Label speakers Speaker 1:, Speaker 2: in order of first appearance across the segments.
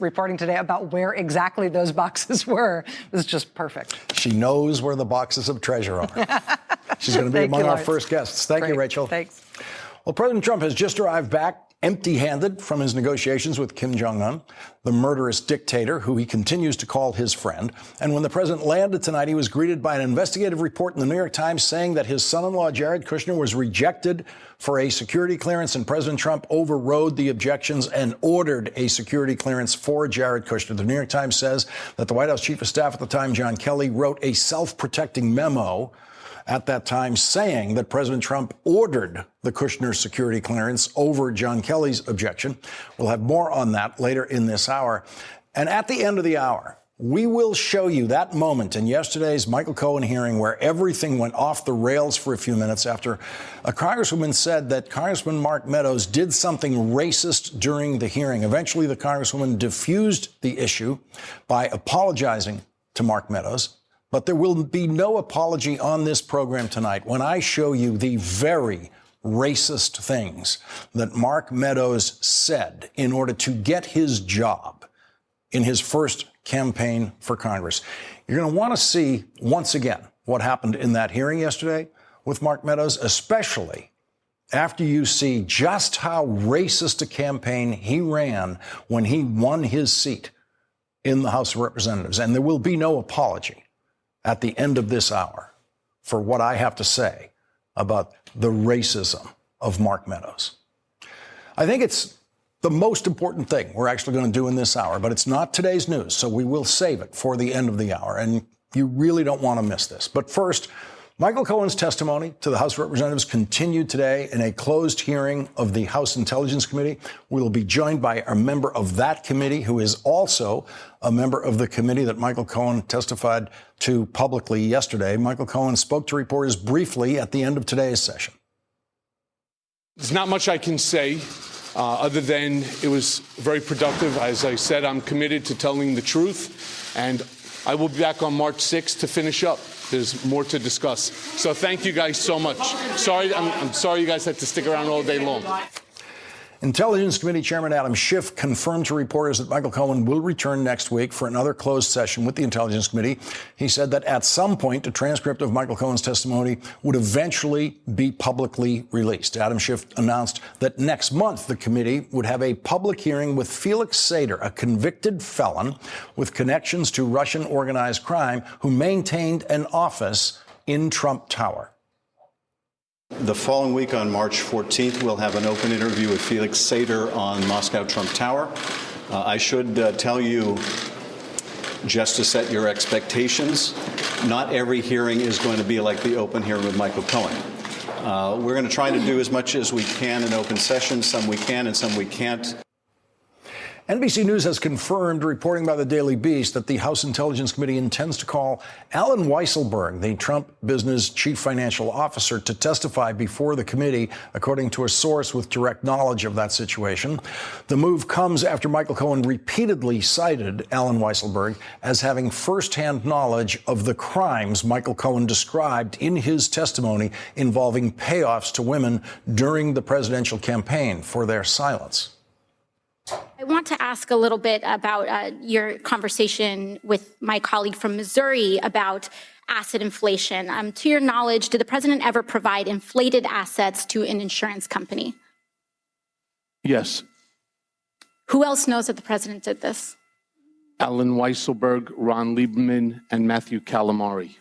Speaker 1: Reporting today about where exactly those boxes were was just perfect.
Speaker 2: She knows where the boxes of treasure are. She's going to be among our first guests. Thank you, Rachel.
Speaker 1: Thanks.
Speaker 2: Well, President Trump has just arrived back empty-handed from his negotiations with Kim Jong-un, the murderous dictator who he continues to call his friend. And when the president landed tonight, he was greeted by an investigative report in the New York Times saying that his son-in-law, Jared Kushner, was rejected for a security clearance, and President Trump overrode the objections and ordered a security clearance for Jared Kushner. The New York Times says that the White House chief of staff at the time, John Kelly, wrote a self-protecting memo at that time saying that President Trump ordered the Kushner security clearance over John Kelly's objection. We'll have more on that later in this hour. And at the end of the hour, we will show you that moment in yesterday's Michael Cohen hearing where everything went off the rails for a few minutes after a congresswoman said that Congressman Mark Meadows did something racist during the hearing. Eventually, the congresswoman diffused the issue by apologizing to Mark Meadows. But there will be no apology on this program tonight when I show you the very racist things that Mark Meadows said in order to get his job in his first campaign for Congress. You're going to want to see, once again, what happened in that hearing yesterday with Mark Meadows, especially after you see just how racist a campaign he ran when he won his seat in the House of Representatives. And there will be no apology at the end of this hour for what I have to say about the racism of Mark Meadows. I think it's the most important thing we're actually going to do in this hour, but it's not today's news, so we will save it for the end of the hour, and you really don't want to miss this. But first, Michael Cohen's testimony to the House of Representatives continued today in a closed hearing of the House Intelligence Committee. We will be joined by a member of that committee who is also a member of the committee that Michael Cohen testified to publicly yesterday. Michael Cohen spoke to reporters briefly at the end of today's session.
Speaker 3: There's not much I can say other than it was very productive. As I said, I'm committed to telling the truth, and I will be back on March 6th to finish up. There's more to discuss. So thank you guys so much. I'm sorry you guys had to stick around all day long.
Speaker 2: Intelligence Committee Chairman Adam Schiff confirmed to reporters that Michael Cohen will return next week for another closed session with the Intelligence Committee. He said that at some point, a transcript of Michael Cohen's testimony would eventually be publicly released. Adam Schiff announced that next month, the committee would have a public hearing with Felix Sater, a convicted felon with connections to Russian organized crime who maintained an office in Trump Tower.
Speaker 4: The following week, on March 14th, we'll have an open interview with Felix Sater on Moscow Trump Tower. I should tell you, just to set your expectations, not every hearing is going to be like the open hearing with Michael Cohen. We're going to try to do as much as we can in open session. Some we can and some we can't.
Speaker 2: NBC News has confirmed, reporting by the Daily Beast, that the House Intelligence Committee intends to call Alan Weisselberg, the Trump business chief financial officer, to testify before the committee, according to a source with direct knowledge of that situation. The move comes after Michael Cohen repeatedly cited Alan Weisselberg as having firsthand knowledge of the crimes Michael Cohen described in his testimony involving payoffs to women during the presidential campaign for their silence.
Speaker 5: I want to ask a little bit about your conversation with my colleague from Missouri about asset inflation. To your knowledge, did the president ever provide inflated assets to an insurance company?
Speaker 3: Yes.
Speaker 5: Who else knows that the president did this?
Speaker 3: Alan Weisselberg, Ron Lieberman, and Matthew Calamari.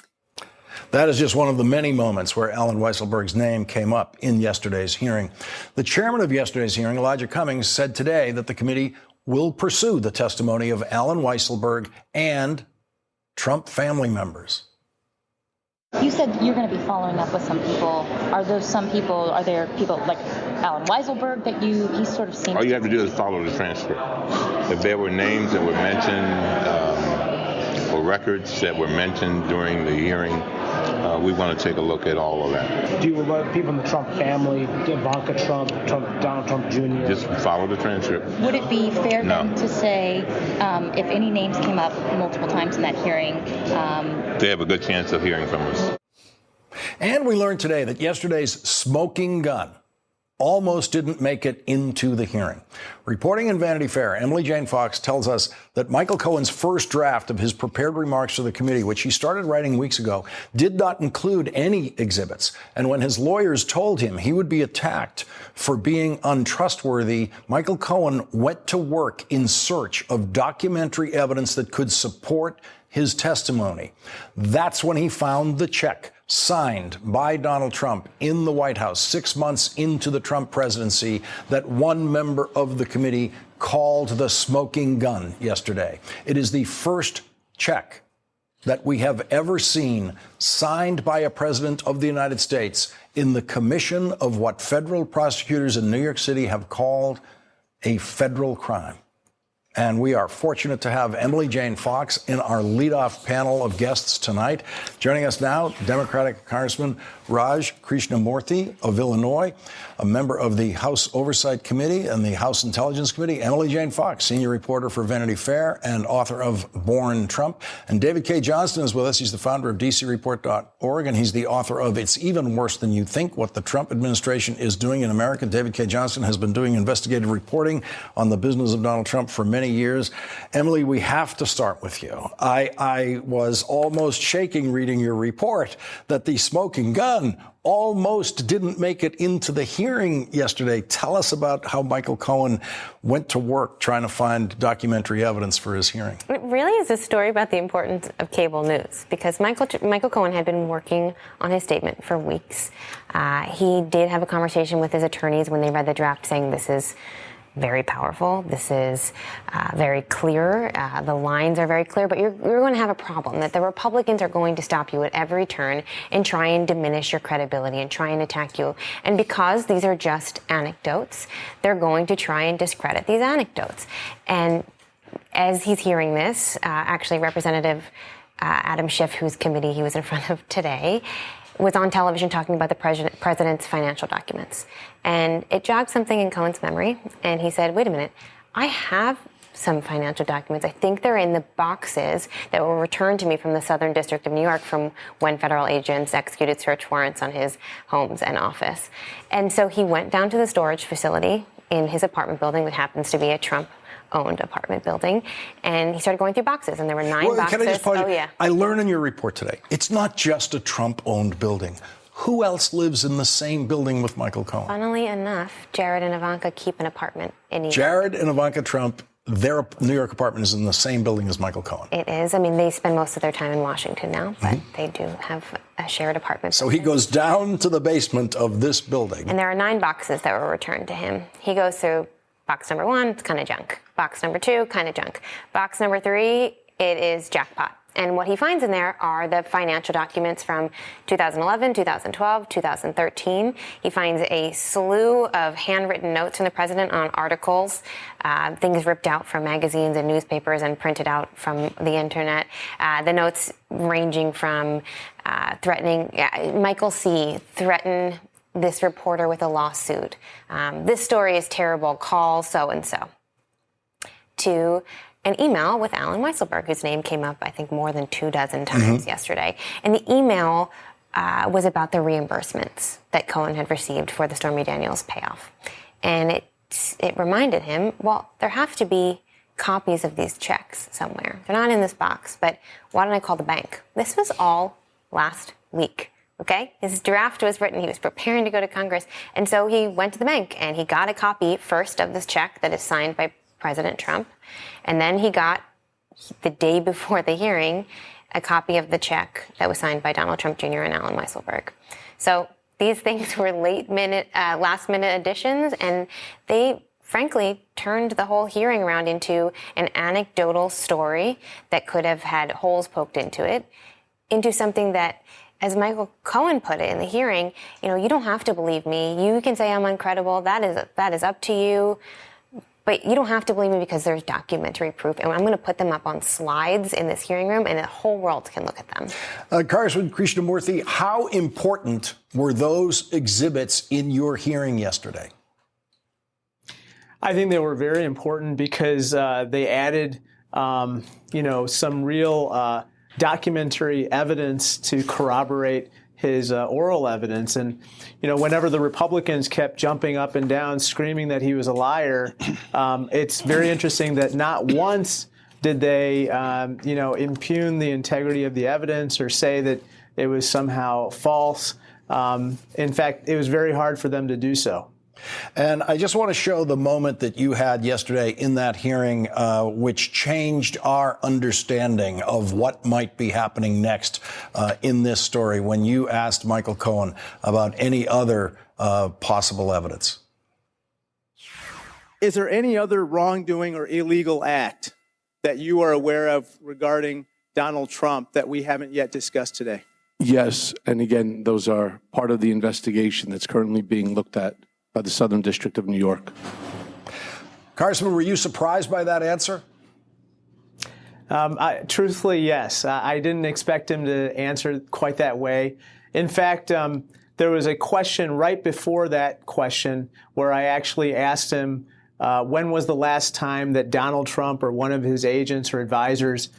Speaker 2: That is just one of the many moments where Alan Weisselberg's name came up in yesterday's hearing. The chairman of yesterday's hearing, Elijah Cummings, said today that the committee will pursue the testimony of Alan Weisselberg and Trump family members.
Speaker 6: You said you're going to be following up with some people. Are those some people, are there people like Alan Weisselberg that he sort of seems...
Speaker 7: All you have to do is follow the transcript. If there were names that were mentioned or records that were mentioned during the hearing, we want to take a look at all of that.
Speaker 8: Do you alert people in the Trump family, Ivanka Trump, Donald Trump Jr.?
Speaker 7: Just follow the transcript.
Speaker 6: Would it be fair then to say if any names came up multiple times in that hearing?
Speaker 7: They have a good chance of hearing from us.
Speaker 2: And we learned today that yesterday's smoking gun almost didn't make it into the hearing. Reporting in Vanity Fair, Emily Jane Fox tells us that Michael Cohen's first draft of his prepared remarks to the committee, which he started writing weeks ago, did not include any exhibits. And when his lawyers told him he would be attacked for being untrustworthy, Michael Cohen went to work in search of documentary evidence that could support his testimony. That's when he found the check signed by Donald Trump in the White House 6 months into the Trump presidency that one member of the committee called the smoking gun yesterday. It is the first check that we have ever seen signed by a president of the United States in the commission of what federal prosecutors in New York City have called a federal crime. And we are fortunate to have Emily Jane Fox in our leadoff panel of guests tonight. Joining us now, Democratic Congressman Raj Krishnamurthy of Illinois, a member of the House Oversight Committee and the House Intelligence Committee. Emily Jane Fox, senior reporter for Vanity Fair and author of Born Trump. And David K. Johnston is with us. He's the founder of DCReport.org, and he's the author of It's Even Worse Than You Think, What the Trump Administration is Doing in America. David K. Johnston has been doing investigative reporting on the business of Donald Trump for many years. Emily, we have to start with you. I was almost shaking reading your report that the smoking gun almost didn't make it into the hearing yesterday. Tell us about how Michael Cohen went to work trying to find documentary evidence for his hearing.
Speaker 9: It really is a story about the importance of cable news, because Michael Cohen had been working on his statement for weeks. He did have a conversation with his attorneys when they read the draft, saying this is very powerful. This is very clear. The lines are very clear, but you're going to have a problem that the Republicans are going to stop you at every turn and try and diminish your credibility and try and attack you. And because these are just anecdotes, they're going to try and discredit these anecdotes. And as he's hearing this, actually Representative Adam Schiff, whose committee he was in front of today, was on television talking about the president's financial documents. And it jogged something in Cohen's memory. And he said, wait a minute, I have some financial documents. I think they're in the boxes that were returned to me from the Southern District of New York from when federal agents executed search warrants on his homes and office. And so he went down to the storage facility in his apartment building that happens to be a Trump-owned apartment building, and he started going through boxes, and there were 9 boxes.
Speaker 2: Can I just pause you?
Speaker 9: Yeah.
Speaker 2: I learned in your report today, it's not just a Trump-owned building. Who else lives in the same building with Michael Cohen?
Speaker 9: Funnily enough, Jared and Ivanka keep an apartment in New York.
Speaker 2: Jared and Ivanka Trump, their New York apartment is in the same building as Michael Cohen.
Speaker 9: It is. I mean, they spend most of their time in Washington now, but they do have a shared apartment.
Speaker 2: So he goes down to the basement of this building.
Speaker 9: And there are 9 boxes that were returned to him. He goes through box number 1, it's kind of junk. Box number 2, kind of junk. Box number 3, it is jackpot. And what he finds in there are the financial documents from 2011, 2012, 2013. He finds a slew of handwritten notes from the president on articles, things ripped out from magazines and newspapers and printed out from the internet. The notes ranging from threatening, Michael C. threatened this reporter with a lawsuit. This story is terrible, call so-and-so. To an email with Alan Weisselberg, whose name came up, I think, more than 24 times yesterday. And the email was about the reimbursements that Cohen had received for the Stormy Daniels payoff. And it reminded him, well, there have to be copies of these checks somewhere. They're not in this box, but why don't I call the bank? This was all last week. Okay, his draft was written. He was preparing to go to Congress. And so he went to the bank and he got a copy first of this check that is signed by President Trump. And then he got, the day before the hearing, a copy of the check that was signed by Donald Trump Jr. and Alan Weisselberg. So these things were last minute additions, and they frankly turned the whole hearing around into an anecdotal story that could have had holes poked into it, into something that, as Michael Cohen put it in the hearing, you don't have to believe me. You can say I'm uncredible. That is up to you. But you don't have to believe me because there's documentary proof. And I'm going to put them up on slides in this hearing room, and the whole world can look at them.
Speaker 2: Congressman Krishnamurthy, how important were those exhibits in your hearing yesterday?
Speaker 10: I think they were very important because they added, some real documentary evidence to corroborate his oral evidence. And, whenever the Republicans kept jumping up and down, screaming that he was a liar, it's very interesting that not once did they, impugn the integrity of the evidence or say that it was somehow false. In fact, it was very hard for them to do so.
Speaker 2: And I just want to show the moment that you had yesterday in that hearing, which changed our understanding of what might be happening next in this story when you asked Michael Cohen about any other possible evidence.
Speaker 11: Is there any other wrongdoing or illegal act that you are aware of regarding Donald Trump that we haven't yet discussed today?
Speaker 3: Yes, and again, those are part of the investigation that's currently being looked at by the Southern District of New York.
Speaker 2: Congressman, were you surprised by that answer?
Speaker 10: Truthfully, yes. I didn't expect him to answer quite that way. In fact, there was a question right before that question where I actually asked him when was the last time that Donald Trump or one of his agents or advisors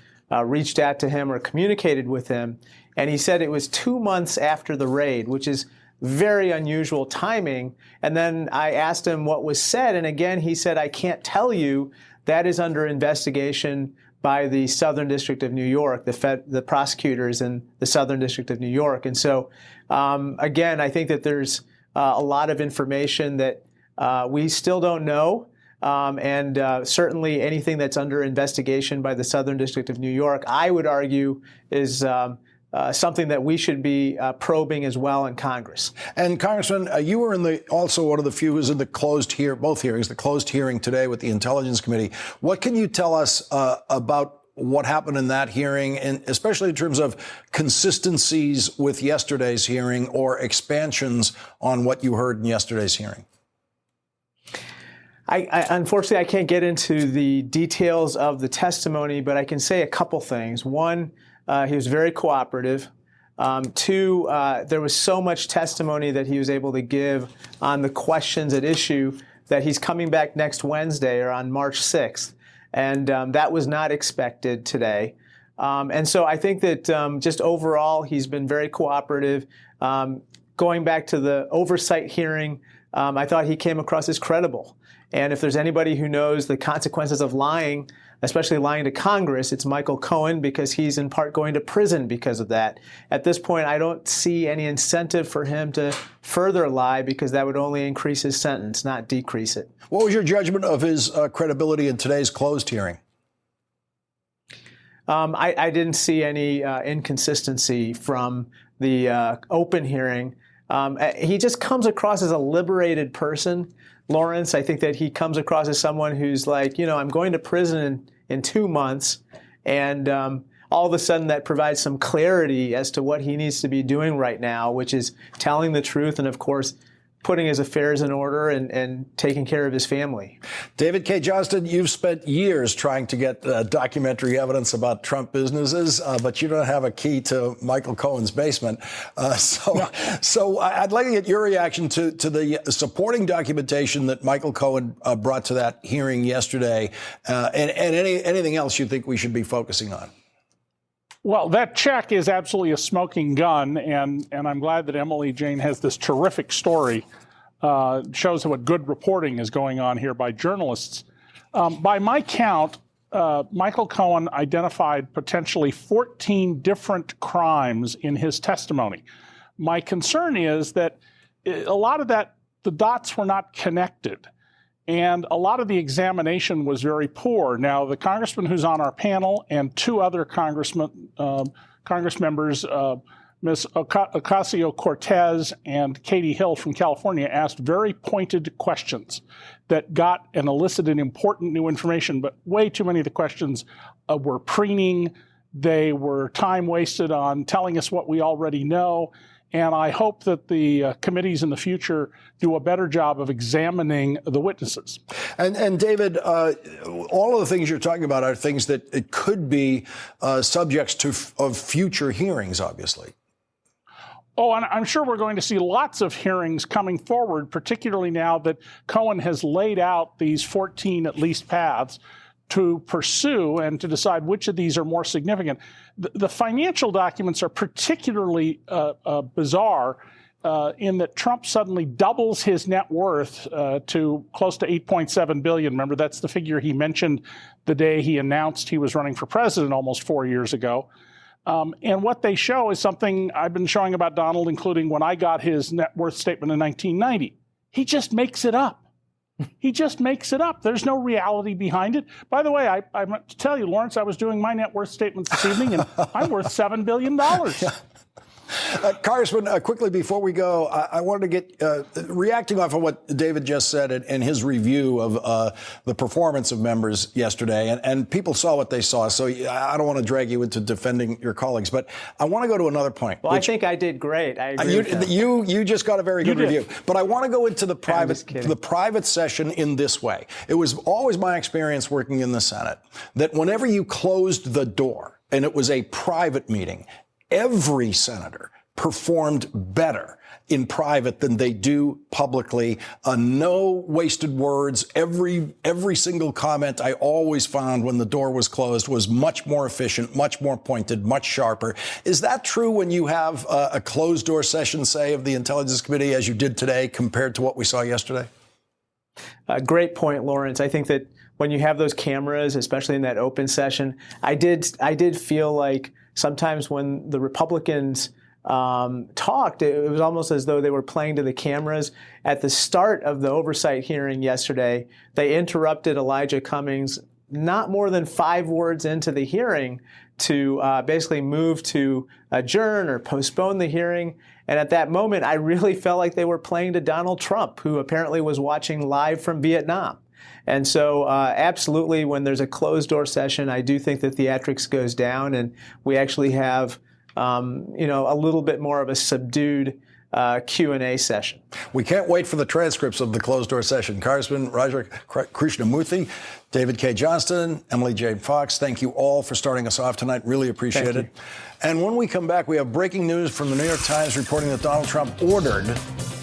Speaker 10: reached out to him or communicated with him. And he said it was 2 months after the raid, which is very unusual timing. And then I asked him what was said. And again, he said, I can't tell you. That is under investigation by the Southern District of New York, the prosecutors in the Southern District of New York. And so, again, I think that there's a lot of information that we still don't know. And certainly anything that's under investigation by the Southern District of New York, I would argue, is something that we should be probing as well in Congress.
Speaker 2: And Congressman, you were also one of the few who was in both hearings, the closed hearing today with the Intelligence Committee. What can you tell us about what happened in that hearing, and especially in terms of consistencies with yesterday's hearing or expansions on what you heard in yesterday's hearing?
Speaker 10: Unfortunately, I can't get into the details of the testimony, but I can say a couple things. One, he was very cooperative. Two, there was so much testimony that he was able to give on the questions at issue that he's coming back next Wednesday or on March 6th. And that was not expected today. And so I think that just overall, he's been very cooperative. Going back to the oversight hearing, I thought he came across as credible. And if there's anybody who knows the consequences of lying, especially lying to Congress, it's Michael Cohen, because he's in part going to prison because of that. At this point, I don't see any incentive for him to further lie, because that would only increase his sentence, not decrease it.
Speaker 2: What was your judgment of his credibility in today's closed hearing?
Speaker 10: I didn't see any inconsistency from the open hearing. He just comes across as a liberated person. Lawrence, I think that he comes across as someone who's like, I'm going to prison in 2 months, and all of a sudden that provides some clarity as to what he needs to be doing right now, which is telling the truth and, of course, putting his affairs in order and taking care of his family. David K. Johnston, you've spent years trying to get documentary evidence about Trump businesses, but you don't have a key to Michael Cohen's basement. So I'd like to get your reaction to the supporting documentation that Michael Cohen brought to that hearing yesterday, and anything else you think we should be focusing on.
Speaker 12: Well, that check is absolutely a smoking gun, and I'm glad that Emily Jane has this terrific story. Shows what good reporting is going on here by journalists. By my count, Michael Cohen identified potentially 14 different crimes in his testimony. My concern is that a lot of that, the dots were not connected. And a lot of the examination was very poor. Now, the congressman who's on our panel and two other Congress members, Ms. Ocasio-Cortez and Katie Hill from California, asked very pointed questions that got and elicited important new information, but way too many of the questions were preening. They were time wasted on telling us what we already know. And I hope that the committees in the future do a better job of examining the witnesses.
Speaker 2: And David, all of the things you're talking about are things that it could be subjects of future hearings, obviously.
Speaker 12: Oh, and I'm sure we're going to see lots of hearings coming forward, particularly now that Cohen has laid out these 14 at least paths to pursue and to decide which of these are more significant. The financial documents are particularly bizarre in that Trump suddenly doubles his net worth to close to $8.7 billion. Remember, that's the figure he mentioned the day he announced he was running for president almost 4 years ago. And what they show is something I've been showing about Donald, including when I got his net worth statement in 1990. He just makes it up. He just makes it up. There's no reality behind it. By the way, I meant to tell you, Lawrence, I was doing my net worth statements this evening, and I'm worth $7 billion.
Speaker 2: Congressman, quickly before we go, I wanted to get reacting off of what David just said and his review of the performance of members yesterday. And people saw what they saw, so I don't want to drag you into defending your colleagues. But I want to go to another point.
Speaker 10: Well, I think I did great. I agree with that.
Speaker 2: You just got a very good review. But I want to go into the private session in this way. It was always my experience working in the Senate that whenever you closed the door and it was a private meeting, every senator performed better in private than they do publicly. No wasted words. Every single comment I always found when the door was closed was much more efficient, much more pointed, much sharper. Is that true when you have a closed door session, say, of the Intelligence Committee as you did today compared to what we saw yesterday?
Speaker 10: Great point, Lawrence. I think that when you have those cameras, especially in that open session, I did feel like sometimes when the Republicans talked, it was almost as though they were playing to the cameras. At the start of the oversight hearing yesterday, they interrupted Elijah Cummings not more than 5 words into the hearing to basically move to adjourn or postpone the hearing. And at that moment, I really felt like they were playing to Donald Trump, who apparently was watching live from Vietnam. And so absolutely, when there's a closed-door session, I do think that theatrics goes down, and we actually have a little bit more of a subdued Q&A session.
Speaker 2: We can't wait for the transcripts of the closed-door session. Congressman Raja Krishnamurthy, David K. Johnston, Emily Jane Fox, thank you all for starting us off tonight. Really appreciate it. And when we come back, we have breaking news from the New York Times reporting that Donald Trump ordered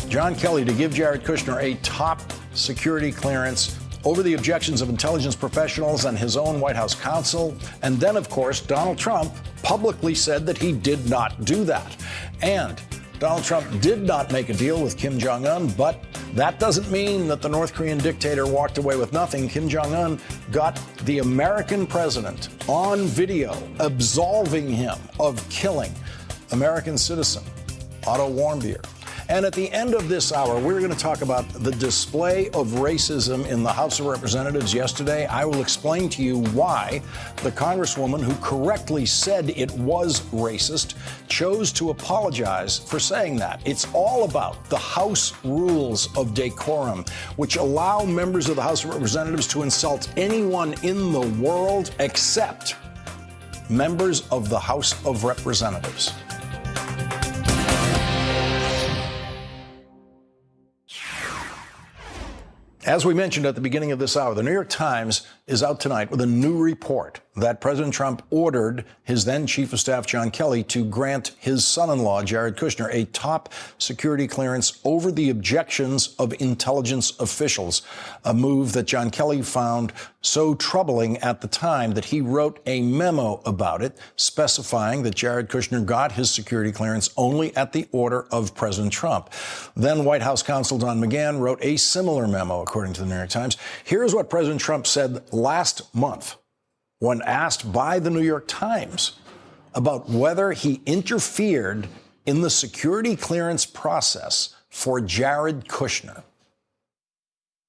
Speaker 2: John Kelly to give Jared Kushner a top security clearance over the objections of intelligence professionals and his own White House counsel. And then, of course, Donald Trump publicly said that he did not do that. And Donald Trump did not make a deal with Kim Jong-un, but that doesn't mean that the North Korean dictator walked away with nothing. Kim Jong-un got the American president on video absolving him of killing American citizen Otto Warmbier. And at the end of this hour, we're going to talk about the display of racism in the House of Representatives yesterday. I will explain to you why the Congresswoman who correctly said it was racist chose to apologize for saying that. It's all about the House rules of decorum, which allow members of the House of Representatives to insult anyone in the world except members of the House of Representatives. As we mentioned at the beginning of this hour, the New York Times is out tonight with a new report that President Trump ordered his then Chief of Staff, John Kelly, to grant his son-in-law, Jared Kushner, a top security clearance over the objections of intelligence officials, a move that John Kelly found so troubling at the time that he wrote a memo about it, specifying that Jared Kushner got his security clearance only at the order of President Trump. Then White House counsel Don McGahn wrote a similar memo, according to the New York Times. Here's what President Trump said last month when asked by the New York Times about whether he interfered in the security clearance process for Jared Kushner.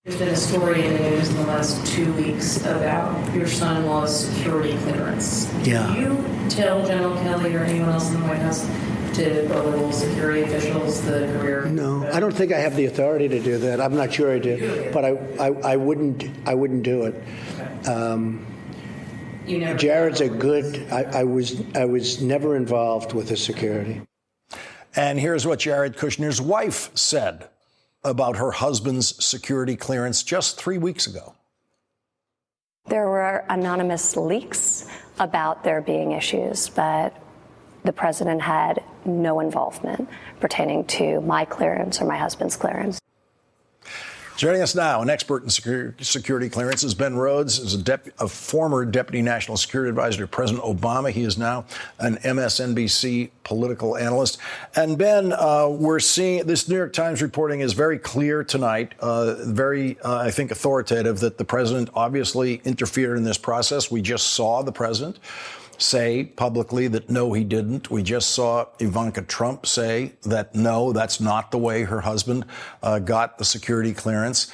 Speaker 13: There's been a story in the news in the last 2 weeks about your son-in-law's security clearance.
Speaker 14: Yeah.
Speaker 13: Did you tell General Kelly or anyone else in the White House to belittle security officials, the career?
Speaker 14: No, I don't think I have the authority to do that. I'm not sure I did, but I wouldn't do it. Jared's a good. I was never involved with his security.
Speaker 2: And here's what Jared Kushner's wife said about her husband's security clearance just 3 weeks ago.
Speaker 15: There were anonymous leaks about there being issues, but the president had no involvement pertaining to my clearance or my husband's clearance.
Speaker 2: Joining us now, an expert in security clearance is Ben Rhodes, is a former Deputy National Security Advisor to President Obama. He is now an MSNBC political analyst. And Ben, we're seeing this New York Times reporting is very clear tonight, I think, authoritative that the president obviously interfered in this process. We just saw the president say publicly that no, he didn't. We just saw Ivanka Trump say that no, that's not the way her husband got the security clearance.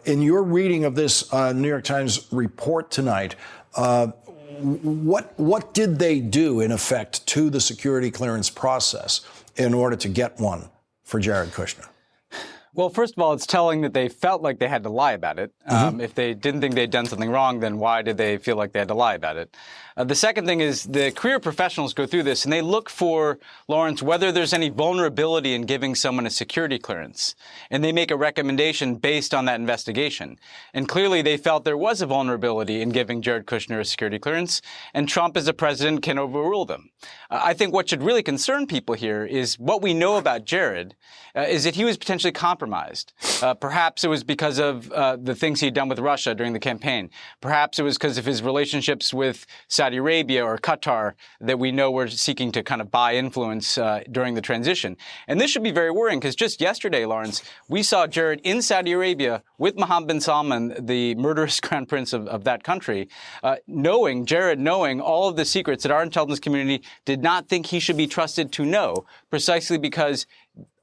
Speaker 2: In your reading of this New York Times report tonight, what did they do, in effect, to the security clearance process in order to get one for Jared Kushner?
Speaker 16: Well, first of all, it's telling that they felt like they had to lie about it. If they didn't think they'd done something wrong, then why did they feel like they had to lie about it? The second thing is the career professionals go through this and they look for, Lawrence, whether there's any vulnerability in giving someone a security clearance. And they make a recommendation based on that investigation. And clearly they felt there was a vulnerability in giving Jared Kushner a security clearance, and Trump as a president can overrule them. I think what should really concern people here is what we know about Jared is that he was potentially compromised. Perhaps it was because of the things he'd done with Russia during the campaign. Perhaps it was because of his relationships with Saudi Arabia or Qatar that we know were seeking to kind of buy influence during the transition. And this should be very worrying because just yesterday, Lawrence, we saw Jared in Saudi Arabia with Mohammed bin Salman, the murderous crown prince of that country, knowing all of the secrets that our intelligence community did not think he should be trusted to know, precisely because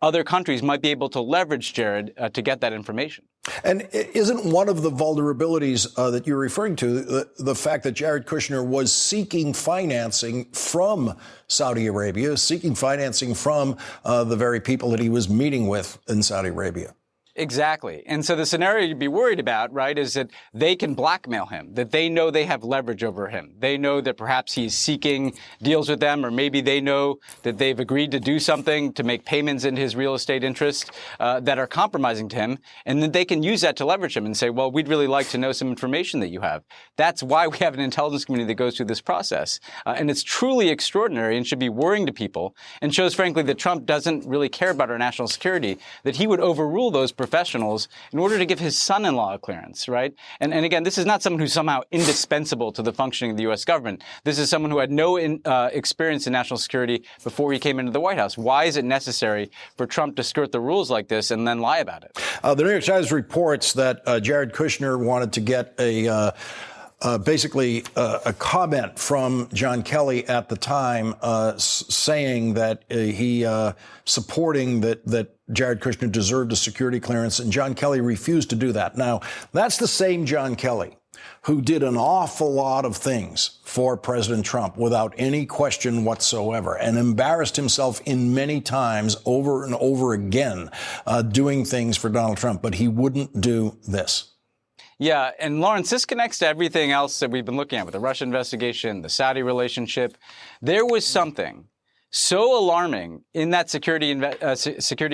Speaker 16: other countries might be able to leverage Jared to get that information.
Speaker 2: And isn't one of the vulnerabilities that you're referring to the fact that Jared Kushner was seeking financing from Saudi Arabia, seeking financing from the very people that he was meeting with in Saudi Arabia?
Speaker 16: Exactly. And so the scenario you'd be worried about, right, is that they can blackmail him, that they know they have leverage over him. They know that perhaps he's seeking deals with them, or maybe they know that they've agreed to do something to make payments in his real estate interest that are compromising to him. And then they can use that to leverage him and say, well, we'd really like to know some information that you have. That's why we have an intelligence community that goes through this process. And it's truly extraordinary and should be worrying to people, and shows, frankly, that Trump doesn't really care about our national security, that he would overrule those professionals in order to give his son-in-law a clearance, right? And again, this is not someone who's somehow indispensable to the functioning of the U.S. government. This is someone who had no experience in national security before he came into the White House. Why is it necessary for Trump to skirt the rules like this and then lie about it?
Speaker 2: The New York Times reports that Jared Kushner wanted to get basically a comment from John Kelly at the time saying that he supporting that Jared Kushner deserved a security clearance, and John Kelly refused to do that. Now, that's the same John Kelly who did an awful lot of things for President Trump without any question whatsoever, and embarrassed himself in many times over and over again doing things for Donald Trump, but he wouldn't do this.
Speaker 16: Yeah, and Lawrence, this connects to everything else that we've been looking at with the Russia investigation, the Saudi relationship. There was something so alarming in that security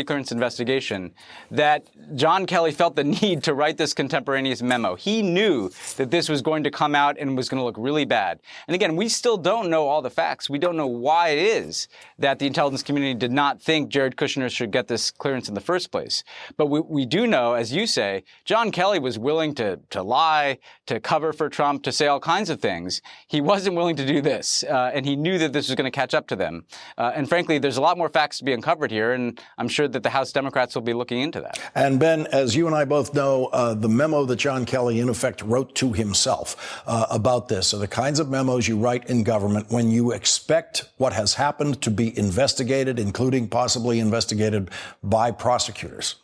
Speaker 16: clearance investigation that John Kelly felt the need to write this contemporaneous memo. He knew that this was going to come out and was going to look really bad. And again, we still don't know all the facts. We don't know why it is that the intelligence community did not think Jared Kushner should get this clearance in the first place. But we do know, as you say, John Kelly was willing to lie, to cover for Trump, to say all kinds of things. He wasn't willing to do this, and he knew that this was going to catch up to them. And frankly, there's a lot more facts to be uncovered here, and I'm sure that the House Democrats will be looking into that.
Speaker 2: And Ben, as you and I both know, the memo that John Kelly, in effect, wrote to himself about this are the kinds of memos you write in government when you expect what has happened to be investigated, including possibly investigated by prosecutors.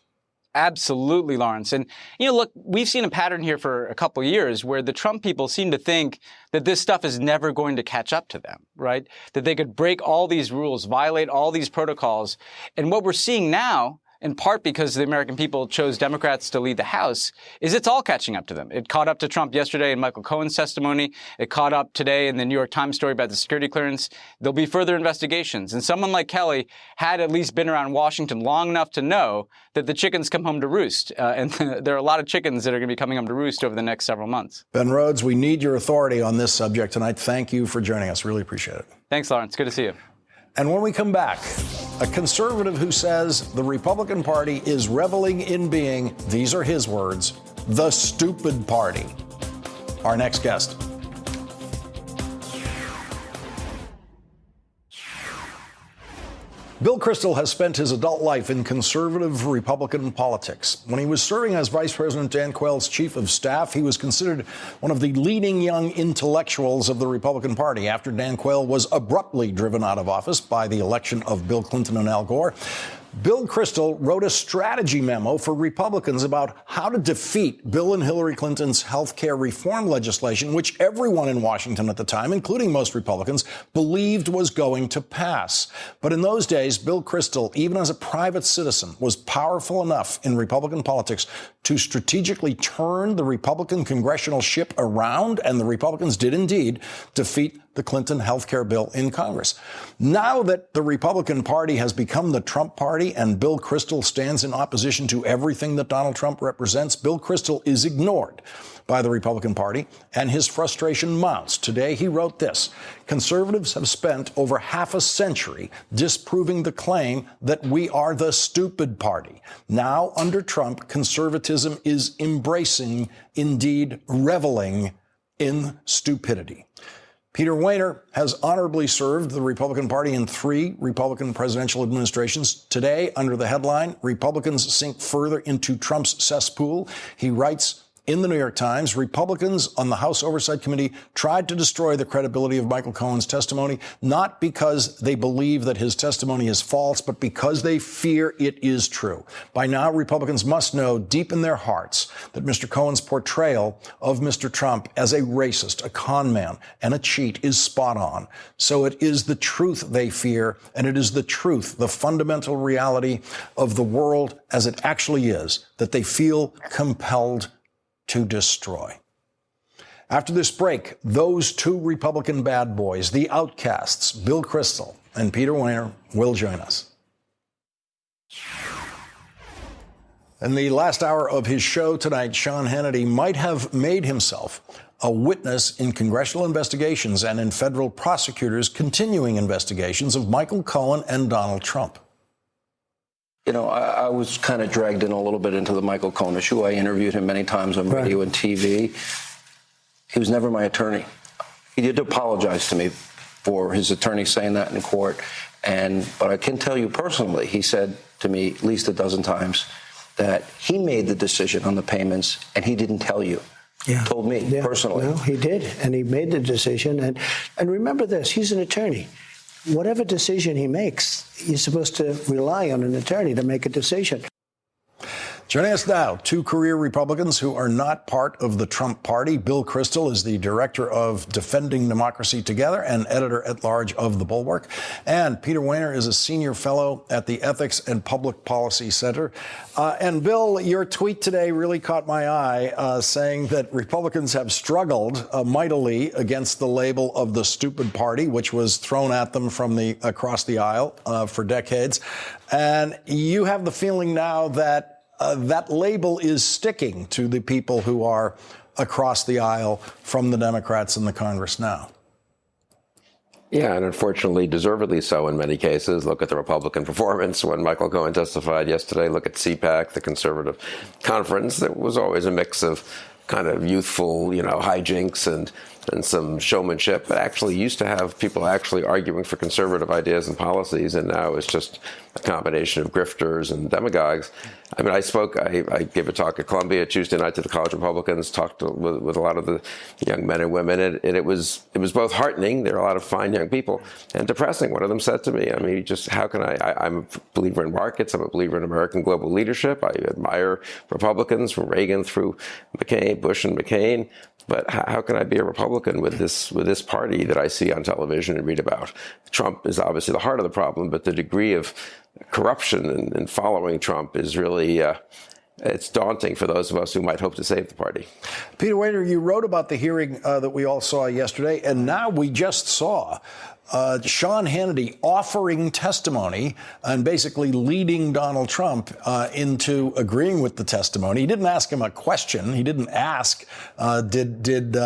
Speaker 16: Absolutely, Lawrence. And, look, we've seen a pattern here for a couple of years where the Trump people seem to think that this stuff is never going to catch up to them, right? That they could break all these rules, violate all these protocols. And what we're seeing now, in part because the American people chose Democrats to lead the House, is it's all catching up to them. It caught up to Trump yesterday in Michael Cohen's testimony. It caught up today in the New York Times story about the security clearance. There'll be further investigations. And someone like Kelly had at least been around Washington long enough to know that the chickens come home to roost. And there are a lot of chickens that are going to be coming home to roost over the next several months.
Speaker 2: Ben Rhodes, we need your authority on this subject tonight. Thank you for joining us. Really appreciate it.
Speaker 16: Thanks, Lawrence. Good to see you.
Speaker 2: And when we come back, a conservative who says the Republican Party is reveling in being, these are his words, the stupid party. Our next guest. Bill Kristol has spent his adult life in conservative Republican politics. When he was serving as Vice President Dan Quayle's chief of staff, he was considered one of the leading young intellectuals of the Republican Party after Dan Quayle was abruptly driven out of office by the election of Bill Clinton and Al Gore. Bill Kristol wrote a strategy memo for Republicans about how to defeat Bill and Hillary Clinton's health care reform legislation, which everyone in Washington at the time, including most Republicans, believed was going to pass. But in those days, Bill Kristol, even as a private citizen, was powerful enough in Republican politics to strategically turn the Republican congressional ship around, and the Republicans did indeed defeat the Clinton health care bill in Congress. Now that the Republican Party has become the Trump Party and Bill Kristol stands in opposition to everything that Donald Trump represents, Bill Kristol is ignored by the Republican Party, and his frustration mounts. Today, he wrote this: conservatives have spent over half a century disproving the claim that we are the stupid party. Now, under Trump, conservatism is embracing, indeed reveling in stupidity. Peter Wehner has honorably served the Republican Party in 3 Republican presidential administrations. Today, under the headline, Republicans Sink Further into Trump's Cesspool, he writes in the New York Times, Republicans on the House Oversight Committee tried to destroy the credibility of Michael Cohen's testimony, not because they believe that his testimony is false, but because they fear it is true. By now, Republicans must know deep in their hearts that Mr. Cohen's portrayal of Mr. Trump as a racist, a con man, and a cheat is spot on. So it is the truth they fear, and it is the truth, the fundamental reality of the world as it actually is, that they feel compelled to destroy. After this break, those 2 Republican bad boys, the outcasts, Bill Kristol and Peter Wehner, will join us. In the last hour of his show tonight, Sean Hannity might have made himself a witness in congressional investigations and in federal prosecutors' continuing investigations of Michael Cohen and Donald Trump.
Speaker 17: You know, I was kind of dragged in a little bit into the Michael Cohen issue. I interviewed him many times on radio and TV. He was never my attorney. He did apologize to me for his attorney saying that in court. But I can tell you personally, he said to me at least a dozen times that he made the decision on the payments and he didn't tell you. Yeah. Told me personally.
Speaker 14: No, he did. And he made the decision. And remember this, he's an attorney. Whatever decision he makes, you're supposed to rely on an attorney to make a decision.
Speaker 2: Joining us now, 2 career Republicans who are not part of the Trump Party. Bill Kristol is the director of Defending Democracy Together and editor-at-large of The Bulwark. And Peter Wehner is a senior fellow at the Ethics and Public Policy Center. And Bill, your tweet today really caught my eye, saying that Republicans have struggled mightily against the label of the stupid party, which was thrown at them from across the aisle for decades. And you have the feeling now that that label is sticking to the people who are across the aisle from the Democrats in the Congress now.
Speaker 18: Yeah, and unfortunately, deservedly so in many cases. Look at the Republican performance when Michael Cohen testified yesterday. Look at CPAC, the conservative conference. There was always a mix of kind of youthful, hijinks and some showmanship, but actually used to have people actually arguing for conservative ideas and policies, and now it's just a combination of grifters and demagogues. I mean, I gave a talk at Columbia Tuesday night to the college Republicans, talked with a lot of the young men and women, and it was both heartening, there are a lot of fine young people, and depressing. One of them said to me, I mean, just how can I'm a believer in markets, I'm a believer in American global leadership, I admire Republicans from Reagan through McCain, Bush and McCain, but how can I be a Republican with this party that I see on television and read about? Trump is obviously the heart of the problem, but the degree of corruption and following Trump is really it's daunting for those of us who might hope to save the party.
Speaker 2: Peter Wehner, you wrote about the hearing that we all saw yesterday, and now we just saw Sean Hannity offering testimony and basically leading Donald Trump into agreeing with the testimony. He didn't ask him a question. He didn't ask, did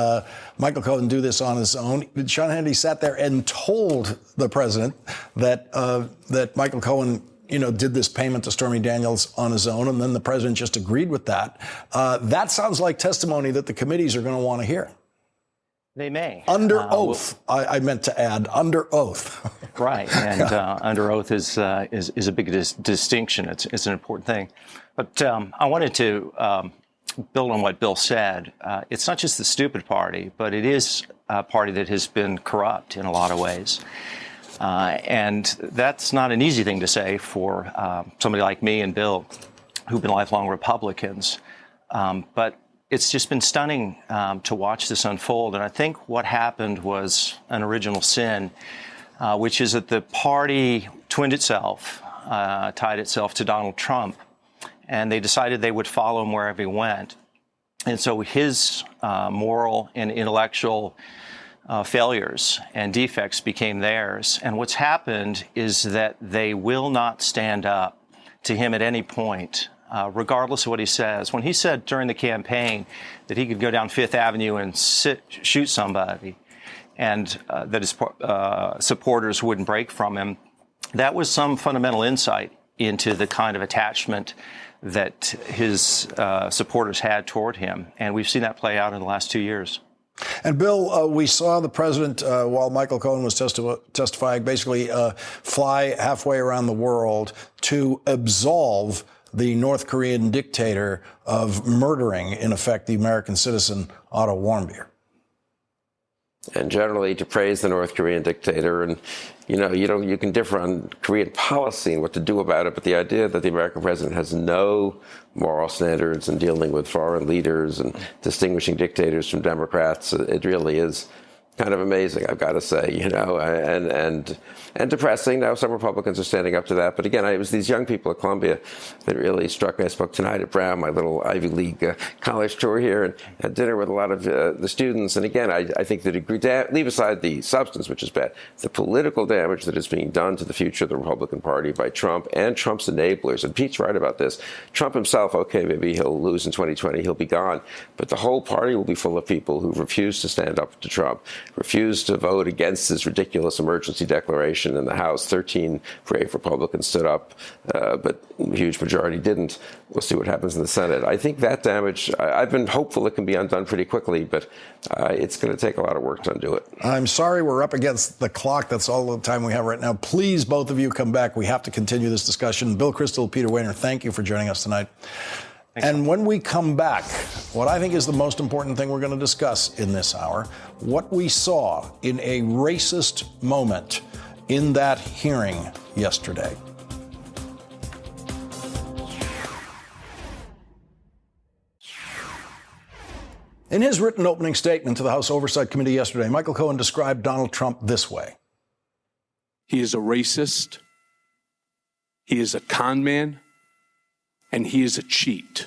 Speaker 2: Michael Cohen do this on his own? Sean Hannity sat there and told the president that Michael Cohen did this payment to Stormy Daniels on his own, and then the president just agreed with that. That sounds like testimony that the committees are going to want to hear.
Speaker 19: They may.
Speaker 2: Under oath, I meant to add, under oath.
Speaker 19: Right, and under oath is a big distinction. It's an important thing. But I wanted to build on what Bill said. It's not just the stupid party, but it is a party that has been corrupt in a lot of ways. And that's not an easy thing to say for somebody like me and Bill, who've been lifelong Republicans. But it's just been stunning to watch this unfold. And I think what happened was an original sin, which is that the party twinned itself, tied itself to Donald Trump, and they decided they would follow him wherever he went. And so his moral and intellectual failures and defects became theirs. And what's happened is that they will not stand up to him at any point, regardless of what he says. When he said during the campaign that he could go down Fifth Avenue and shoot somebody and that his supporters wouldn't break from him, that was some fundamental insight into the kind of attachment that his supporters had toward him. And we've seen that play out in the last 2 years.
Speaker 2: And Bill, we saw the president, while Michael Cohen was testifying, basically fly halfway around the world to absolve the North Korean dictator of murdering, in effect, the American citizen Otto Warmbier.
Speaker 18: And generally to praise the North Korean dictator. And, you can differ on Korean policy and what to do about it, but the idea that the American president has no moral standards in dealing with foreign leaders and distinguishing dictators from Democrats, it really is kind of amazing, I've got to say, and depressing. Now some Republicans are standing up to that. But again, it was these young people at Columbia that really struck me. I spoke tonight at Brown, my little Ivy League college tour here, and had dinner with a lot of the students. And again, I think the degree, leave aside the substance, which is bad, the political damage that is being done to the future of the Republican Party by Trump and Trump's enablers. And Pete's right about this. Trump himself, okay, maybe he'll lose in 2020, he'll be gone. But the whole party will be full of people who refuse to stand up to Trump, refused to vote against his ridiculous emergency declaration in the House. 13 brave Republicans stood up, but a huge majority didn't. We'll see what happens in the Senate. I think that damage, I've been hopeful it can be undone pretty quickly, but it's going to take a lot of work to undo it.
Speaker 2: I'm sorry we're up against the clock. That's all the time we have right now. Please, both of you, come back. We have to continue this discussion. Bill Kristol, Peter Wehner, thank you for joining us tonight. And when we come back, what I think is the most important thing we're going to discuss in this hour, what we saw in a racist moment in that hearing yesterday. In his written opening statement to the House Oversight Committee yesterday, Michael Cohen described Donald Trump this way.
Speaker 3: He is a racist. He is a con man. And he is a cheat.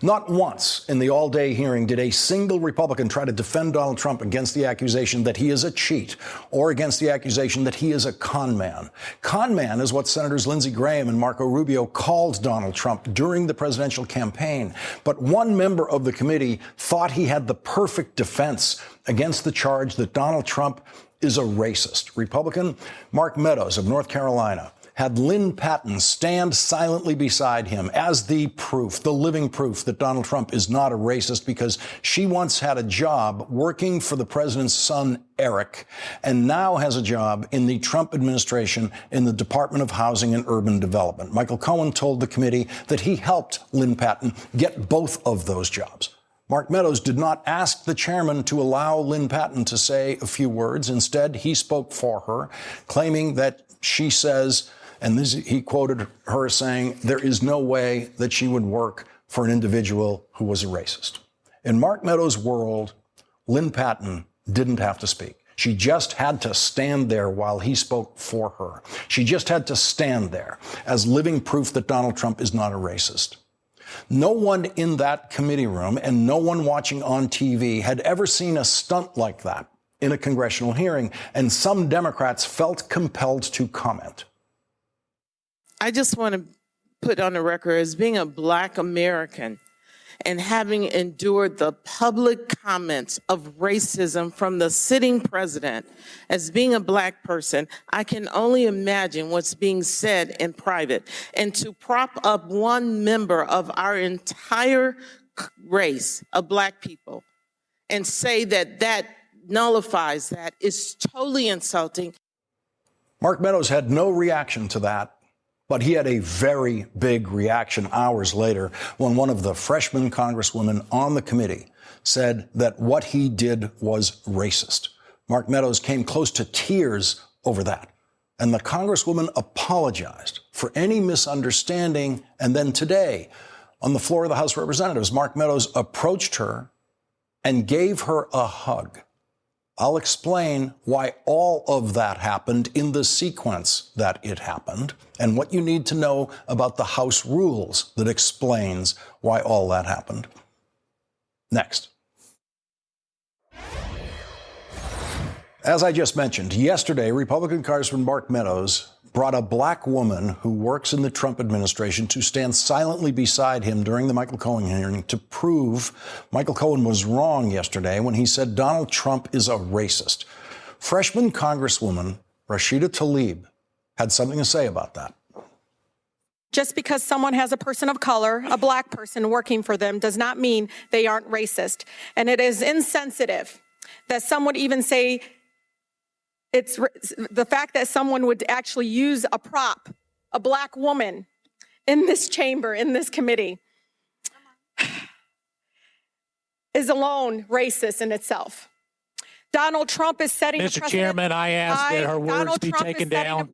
Speaker 2: Not once in the all-day hearing did a single Republican try to defend Donald Trump against the accusation that he is a cheat or against the accusation that he is a con man. Con man is what Senators Lindsey Graham and Marco Rubio called Donald Trump during the presidential campaign. But one member of the committee thought he had the perfect defense against the charge that Donald Trump is a racist. Republican Mark Meadows of North Carolina had Lynn Patton stand silently beside him as the proof, the living proof that Donald Trump is not a racist, because she once had a job working for the president's son, Eric, and now has a job in the Trump administration in the Department of Housing and Urban Development. Michael Cohen told the committee that he helped Lynn Patton get both of those jobs. Mark Meadows did not ask the chairman to allow Lynn Patton to say a few words. Instead, he spoke for her, claiming that she says, and he quoted her saying, there is no way that she would work for an individual who was a racist. In Mark Meadows' world, Lynn Patton didn't have to speak. She just had to stand there while he spoke for her. She just had to stand there as living proof that Donald Trump is not a racist. No one in that committee room and no one watching on TV had ever seen a stunt like that in a congressional hearing, and some Democrats felt compelled to comment.
Speaker 20: I just want to put on the record, as being a Black American and having endured the public comments of racism from the sitting president, as being a Black person, I can only imagine what's being said in private. And to prop up one member of our entire race of Black people and say that that nullifies that is totally insulting.
Speaker 2: Mark Meadows had no reaction to that. But he had a very big reaction hours later when one of the freshman congresswomen on the committee said that what he did was racist. Mark Meadows came close to tears over that. And the congresswoman apologized for any misunderstanding. And then today, on the floor of the House of Representatives, Mark Meadows approached her and gave her a hug. I'll explain why all of that happened in the sequence that it happened and what you need to know about the House rules that explains why all that happened. Next. As I just mentioned, yesterday, Republican Congressman Mark Meadows brought a Black woman who works in the Trump administration to stand silently beside him during the Michael Cohen hearing to prove Michael Cohen was wrong yesterday when he said Donald Trump is a racist. Freshman Congresswoman Rashida Tlaib had something to say about that.
Speaker 21: Just because someone has a person of color, a Black person working for them, does not mean they aren't racist. And it is insensitive that some would even say it's the fact that someone would actually use a prop, a Black woman, in this chamber, in this committee, is alone racist in itself. Donald Trump is setting a precedent.
Speaker 22: Mr. Chairman, I ask that her words be taken down.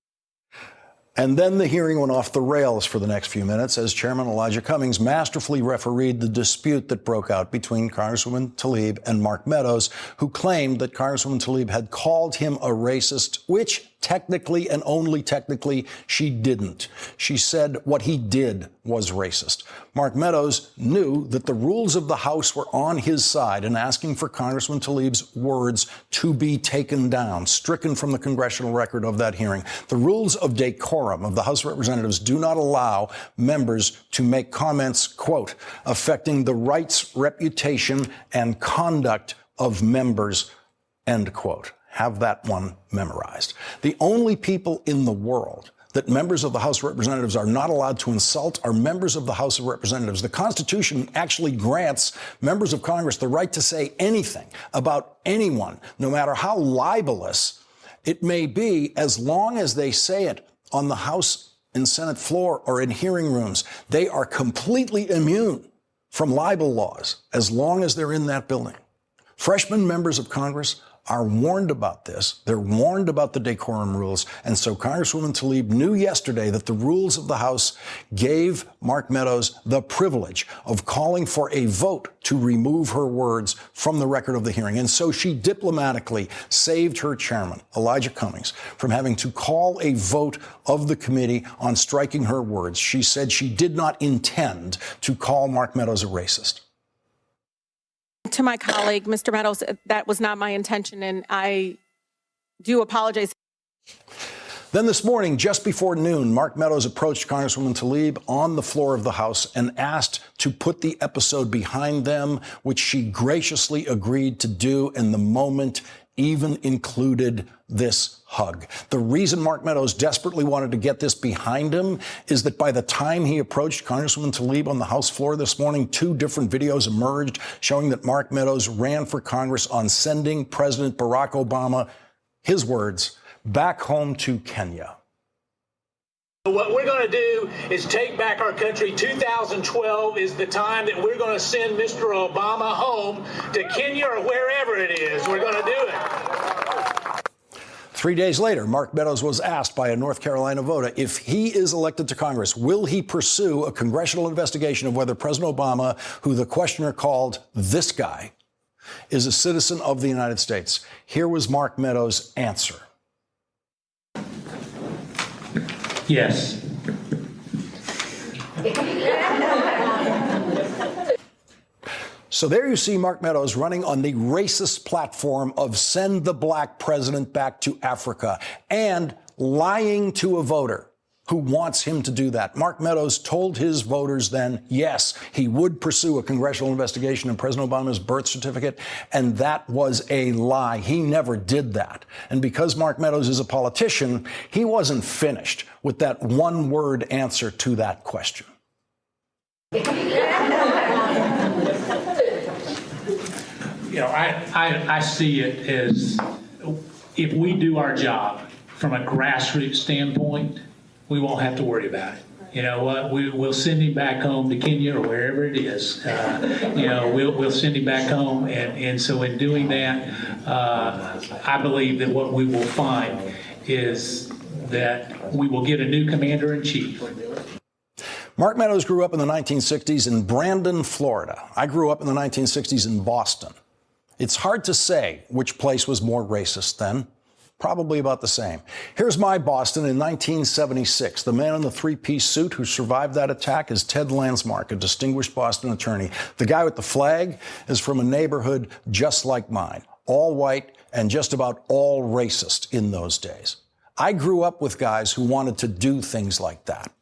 Speaker 2: And then the hearing went off the rails for the next few minutes as Chairman Elijah Cummings masterfully refereed the dispute that broke out between Congresswoman Tlaib and Mark Meadows, who claimed that Congresswoman Tlaib had called him a racist, which technically and only technically she didn't. She said what he did was racist. Mark Meadows knew that the rules of the House were on his side in asking for Congresswoman Tlaib's words to be taken down, stricken from the congressional record of that hearing. The rules of decorum of the House of Representatives do not allow members to make comments, quote, affecting the rights, reputation, and conduct of members, end quote. Have that one memorized. The only people in the world that members of the House of Representatives are not allowed to insult are members of the House of Representatives. The Constitution actually grants members of Congress the right to say anything about anyone, no matter how libelous it may be, as long as they say it on the House and Senate floor or in hearing rooms. They are completely immune from libel laws as long as they're in that building. Freshman members of Congress are warned about this. They're warned about the decorum rules. And so Congresswoman Tlaib knew yesterday that the rules of the House gave Mark Meadows the privilege of calling for a vote to remove her words from the record of the hearing. And so she diplomatically saved her chairman, Elijah Cummings, from having to call a vote of the committee on striking her words. She said she did not intend to call Mark Meadows a racist.
Speaker 21: To my colleague, Mr. Meadows, that was not my intention, and I do apologize.
Speaker 2: Then this morning, just before noon, Mark Meadows approached Congresswoman Tlaib on the floor of the House and asked to put the episode behind them, which she graciously agreed to do, and the moment even included this hug. The reason Mark Meadows desperately wanted to get this behind him is that by the time he approached Congresswoman Tlaib on the House floor this morning, 2 different videos emerged showing that Mark Meadows ran for Congress on sending President Barack Obama, his words, back home to Kenya.
Speaker 22: What we're going to do is take back our country. 2012 is the time that we're going to send Mr. Obama home to Kenya or wherever it is. We're going to do it.
Speaker 2: 3 days later, Mark Meadows was asked by a North Carolina voter if he is elected to Congress, will he pursue a congressional investigation of whether President Obama, who the questioner called this guy, is a citizen of the United States. Here was Mark Meadows' answer.
Speaker 22: Yes.
Speaker 2: So there you see Mark Meadows running on the racist platform of send the black president back to Africa and lying to a voter who wants him to do that. Mark Meadows told his voters then, yes, he would pursue a congressional investigation in President Obama's birth certificate, and that was a lie. He never did that. And because Mark Meadows is a politician, he wasn't finished with that one-word answer to that question.
Speaker 1: I see it as if we do our job from a grassroots standpoint, we won't have to worry about it. You know what? We'll send him back home to Kenya or wherever it is. We'll send him back home, and so in doing that, I believe that what we will find is that we will get a new commander-in-chief.
Speaker 2: Mark Meadows grew up in the 1960s in Brandon, Florida. I grew up in the 1960s in Boston. It's hard to say which place was more racist then. Probably about the same. Here's my Boston in 1976. The man in the three-piece suit who survived that attack is Ted Landsmark, a distinguished Boston attorney. The guy with the flag is from a neighborhood just like mine, all white and just about all racist in those days. I grew up with guys who wanted to do things like that.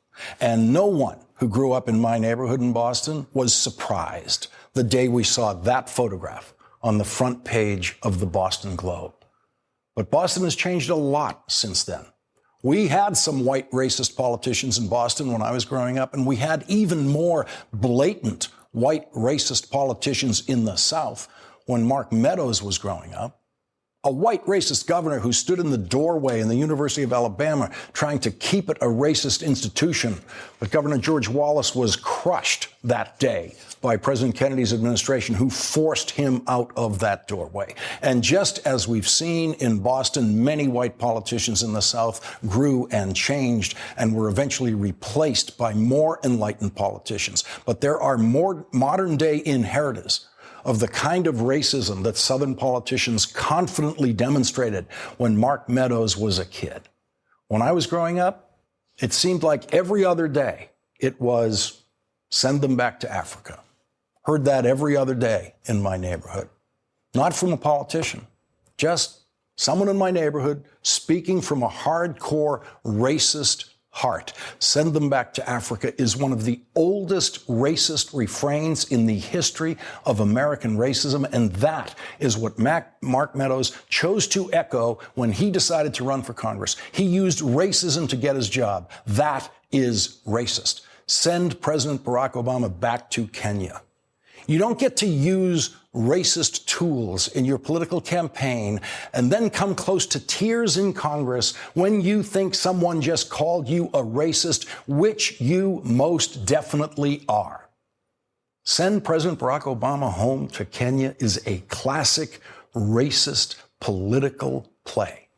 Speaker 2: And no one who grew up in my neighborhood in Boston was surprised the day we saw that photograph on the front page of the Boston Globe. But Boston has changed a lot since then. We had some white racist politicians in Boston when I was growing up, and we had even more blatant white racist politicians in the South when Mark Meadows was growing up. A white racist governor who stood in the doorway in the University of Alabama trying to keep it a racist institution. But Governor George Wallace was crushed that day by President Kennedy's administration, who forced him out of that doorway. And just as we've seen in Boston, many white politicians in the South grew and changed and were eventually replaced by more enlightened politicians. But there are more modern-day inheritors of the kind of racism that Southern politicians confidently demonstrated when Mark Meadows was a kid. When I was growing up, it seemed like every other day it was send them back to Africa. Heard that every other day in my neighborhood. Not from a politician, just someone in my neighborhood speaking from a hardcore racist heart. Send them back to Africa is one of the oldest racist refrains in the history of American racism, and that is what Mark Meadows chose to echo when he decided to run for Congress. He used racism to get his job. That is racist. Send President Barack Obama back to Kenya. You don't get to use racist tools in your political campaign and then come close to tears in Congress when you think someone just called you a racist, which you most definitely are. Send President Barack Obama home to Kenya is a classic racist political play.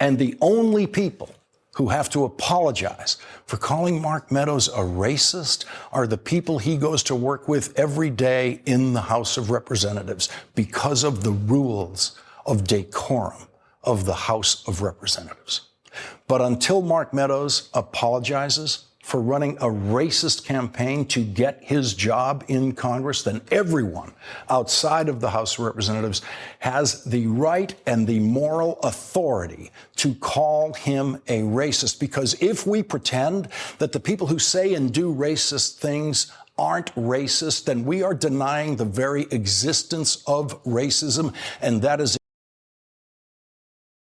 Speaker 2: And the only people who have to apologize for calling Mark Meadows a racist are the people he goes to work with every day in the House of Representatives because of the rules of decorum of the House of Representatives. But until Mark Meadows apologizes for running a racist campaign to get his job in Congress, then everyone outside of the House of Representatives has the right and the moral authority to call him a racist. Because if we pretend that the people who say and do racist things aren't racist, then we are denying the very existence of racism, and that is